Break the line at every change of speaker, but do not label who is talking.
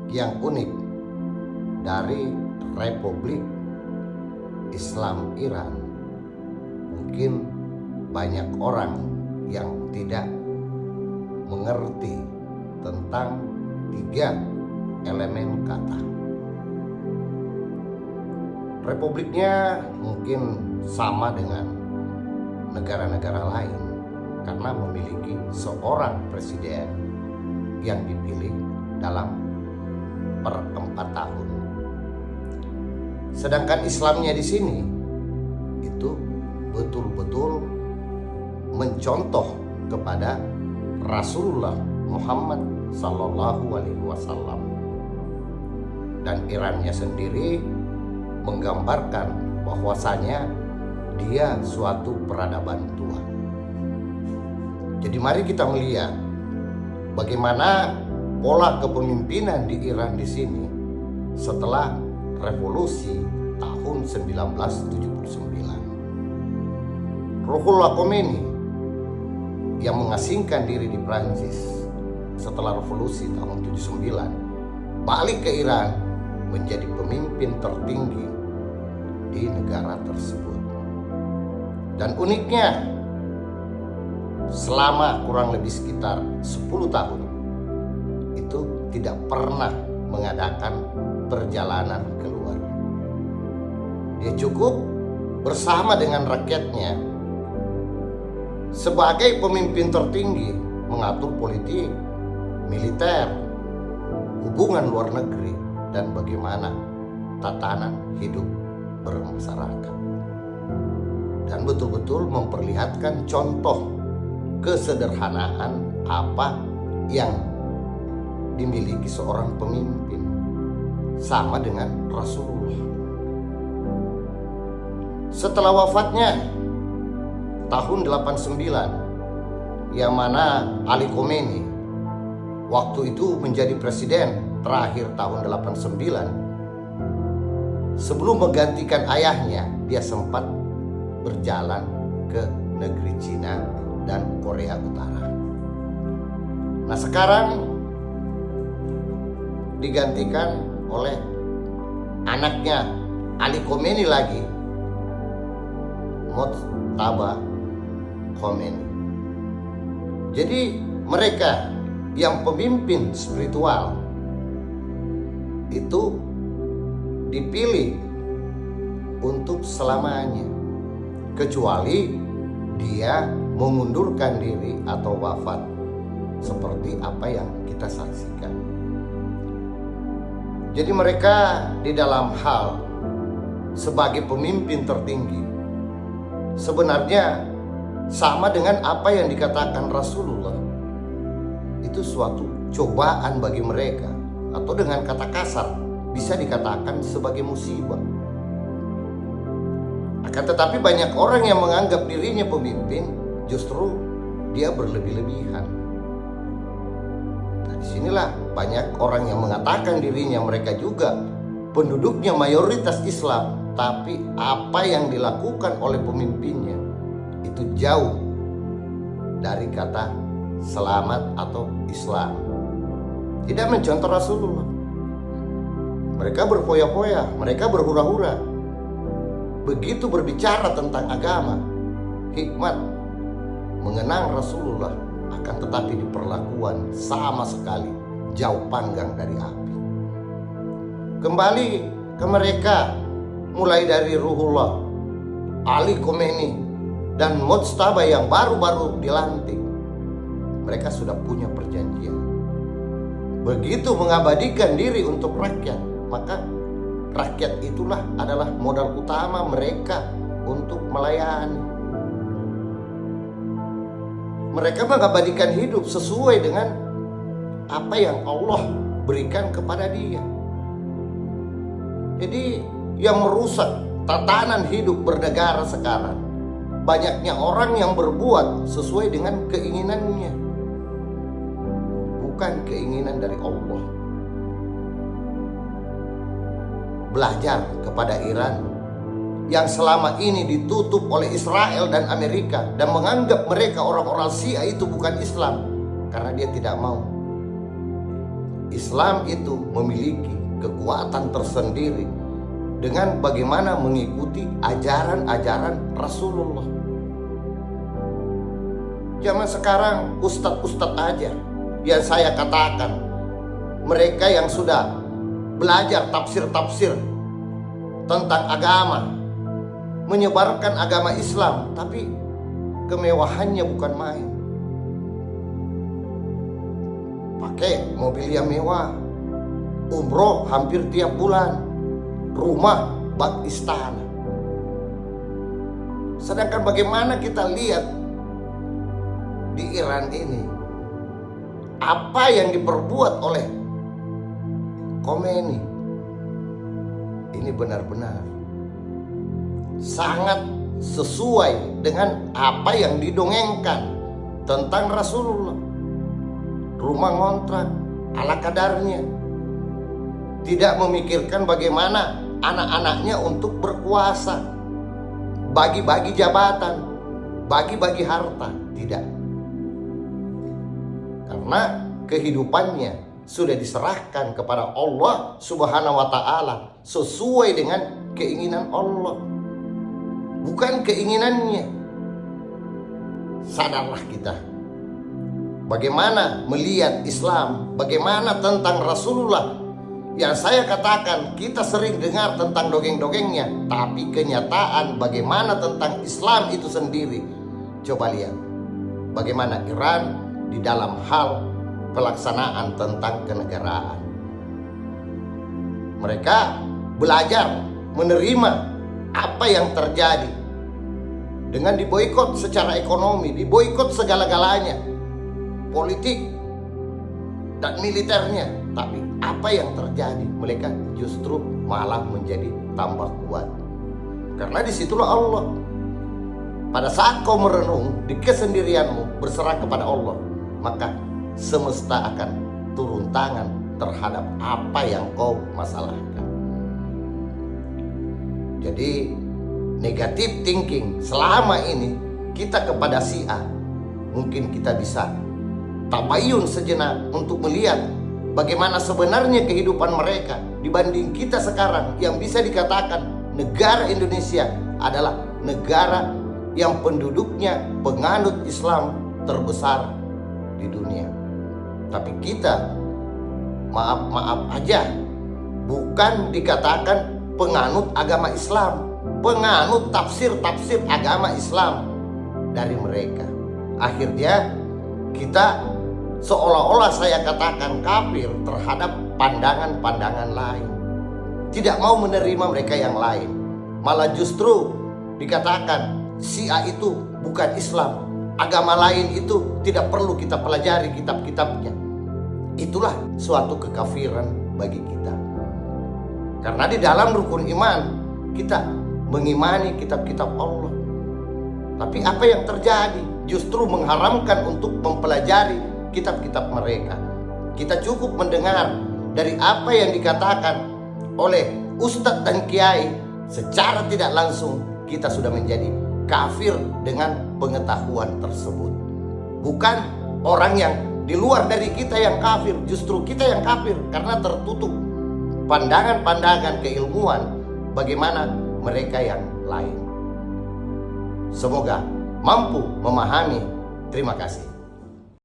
yang unik dari Republik Islam Iran. Mungkin banyak orang yang tidak mengerti tentang 3 elemen kata. Republiknya mungkin sama dengan negara-negara lain karena memiliki seorang presiden yang dipilih dalam per 4 tahun. Sedangkan Islamnya di sini itu betul-betul mencontoh kepada Rasulullah Muhammad Sallallahu Alaihi Wasallam, dan Irannya sendiri menggambarkan bahwasanya dia suatu peradaban tua. Jadi mari kita melihat bagaimana pola kepemimpinan di Iran di sini setelah revolusi tahun 1979. Ruhollah Khomeini yang mengasingkan diri di Prancis setelah revolusi tahun 79 balik ke Iran menjadi pemimpin tertinggi di negara tersebut. Dan uniknya, selama kurang lebih sekitar 10 tahun itu tidak pernah mengadakan perjalanan keluar. Dia cukup bersama dengan rakyatnya sebagai pemimpin tertinggi mengatur politik, militer, hubungan luar negeri, dan bagaimana tatanan hidup bermasyarakat, dan betul-betul memperlihatkan contoh kesederhanaan apa yang dimiliki seorang pemimpin, sama dengan Rasulullah. Setelah wafatnya tahun 89, yang mana Ali Khomeini waktu itu menjadi presiden terakhir tahun 89, sebelum menggantikan ayahnya, dia sempat berjalan ke negeri Cina dan Korea Utara. Nah, sekarang digantikan oleh anaknya Ali Khomeini lagi, Mojtaba Khomeini. Jadi mereka yang pemimpin spiritual itu dipilih untuk selamanya, kecuali dia mengundurkan diri atau wafat, seperti apa yang kita saksikan. Jadi mereka di dalam hal sebagai pemimpin tertinggi sebenarnya sama dengan apa yang dikatakan Rasulullah. Itu suatu cobaan bagi mereka, atau dengan kata kasar bisa dikatakan sebagai musibah. Akan tetapi banyak orang yang menganggap dirinya pemimpin, justru dia berlebih-lebihan. Nah, disinilah banyak orang yang mengatakan dirinya mereka juga penduduknya mayoritas Islam, tapi apa yang dilakukan oleh pemimpinnya itu jauh dari kata selamat atau Islam. Tidak mencontoh Rasulullah. Mereka berfoya-foya, mereka berhura-hura. Begitu berbicara tentang agama, hikmat, mengenang Rasulullah, akan tetapi diperlakukan sama sekali jauh panggang dari api. Kembali ke mereka, mulai dari Ruhollah, Ali Khomeini, dan Mojtaba yang baru-baru dilantik. Mereka sudah punya perjanjian. Begitu mengabadikan diri untuk rakyat, maka rakyat itulah adalah modal utama mereka untuk melayani. Mereka mengabadikan hidup sesuai dengan apa yang Allah berikan kepada dia. Jadi yang merusak tatanan hidup bernegara sekarang, banyaknya orang yang berbuat sesuai dengan keinginannya, bukan keinginan dari Allah. Belajar kepada Iran yang selama ini ditutup oleh Israel dan Amerika dan menganggap mereka orang-orang Syiah itu bukan Islam karena dia tidak mau Islam itu memiliki kekuatan tersendiri dengan bagaimana mengikuti ajaran-ajaran Rasulullah. Zaman sekarang ustadz-ustadz aja yang saya katakan, mereka yang sudah belajar tafsir-tafsir tentang agama, menyebarkan agama Islam, tapi kemewahannya bukan main. Pakai mobil yang mewah, umroh hampir tiap bulan, rumah bak istana. Sedangkan bagaimana kita lihat di Iran ini, apa yang diperbuat oleh Khomeini ini benar-benar sangat sesuai dengan apa yang didongengkan tentang Rasulullah. Rumah ngontrak ala kadarnya, tidak memikirkan bagaimana anak-anaknya untuk berkuasa, bagi-bagi jabatan, bagi-bagi harta, tidak. Karena kehidupannya sudah diserahkan kepada Allah Subhanahu wa Ta'ala sesuai dengan keinginan Allah, bukan keinginannya. Sadarlah kita bagaimana melihat Islam, bagaimana tentang Rasulullah. Yang saya katakan, kita sering dengar tentang dongeng-dongengnya, tapi kenyataan bagaimana tentang Islam itu sendiri. Coba lihat bagaimana Iran di dalam hal pelaksanaan tentang kenegaraan. Mereka belajar menerima apa yang terjadi dengan diboikot secara ekonomi, diboikot segala-galanya, politik dan militernya. Tapi apa yang terjadi? Mereka justru malah menjadi tambah kuat. Karena disitulah Allah. Pada saat kau merenung di kesendirianmu, berserah kepada Allah, maka semesta akan turun tangan terhadap apa yang kau masalahkan. Jadi negative thinking selama ini kita kepada si A, mungkin kita bisa tabayun sejenak untuk melihat bagaimana sebenarnya kehidupan mereka dibanding kita sekarang, yang bisa dikatakan negara Indonesia adalah negara yang penduduknya penganut Islam terbesar di dunia. Tapi kita maaf aja, bukan dikatakan penganut agama Islam, penganut tafsir-tafsir agama Islam dari mereka. Akhirnya kita seolah-olah saya katakan kafir terhadap pandangan-pandangan lain, tidak mau menerima mereka yang lain. Malah justru dikatakan si A itu bukan Islam, agama lain itu tidak perlu kita pelajari kitab-kitabnya. Itulah suatu kekafiran bagi kita. Karena di dalam rukun iman kita mengimani kitab-kitab Allah. Tapi apa yang terjadi? Justru mengharamkan untuk mempelajari kitab-kitab mereka. Kita cukup mendengar dari apa yang dikatakan oleh ustadz dan kiai, secara tidak langsung kita sudah menjadi kafir dengan pengetahuan tersebut. Bukan orang yang di luar dari kita yang kafir, justru kita yang kafir karena tertutup pandangan-pandangan keilmuan bagaimana mereka yang lain. Semoga mampu memahami. Terima kasih.